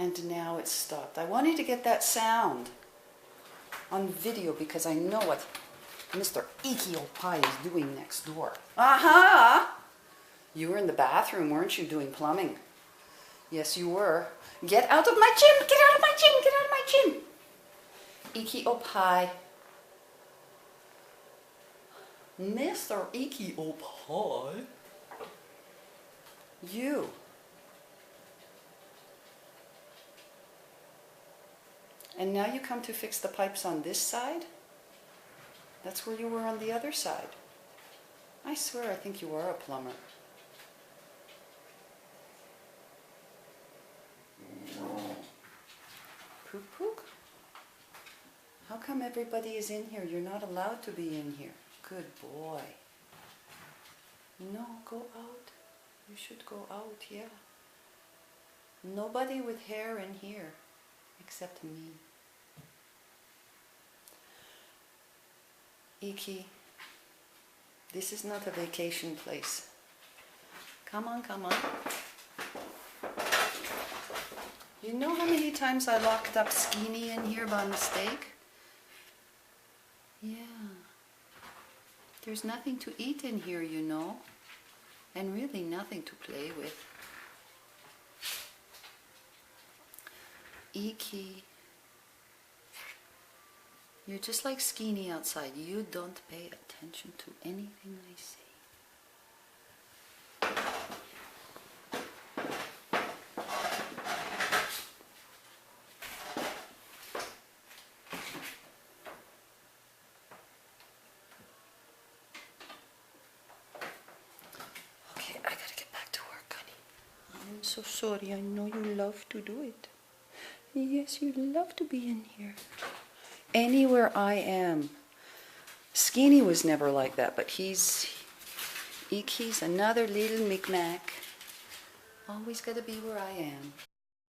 And now it's stopped. I wanted to get that sound on video because I know what Mr. Iki Opai is doing next door. Aha! You were in the bathroom, weren't you, doing plumbing? Yes, you were. Get out of my gym! Get out of my gym! Get out of my gym! Iki Opai. Mr. Iki Opai. You. And now you come to fix the pipes on this side? That's where you were on the other side. I swear I think you are a plumber. Pook pook? How come everybody is in here? You're not allowed to be in here. Good boy. No, go out. You should go out, yeah. Nobody with hair in here except me. Iki, this is not a vacation place. Come on, come on. You know how many times I locked up Skinny in here by mistake? Yeah. There's nothing to eat in here, you know. And really nothing to play with. Iki, you're just like Skinny outside. You don't pay attention to anything I say. Okay, I gotta get back to work, honey. I'm so sorry. I know you love to do it. Yes, you love to be in here. Anywhere I am. Skinny was never like that, but Iki's another little Micmac. Always gotta be where I am.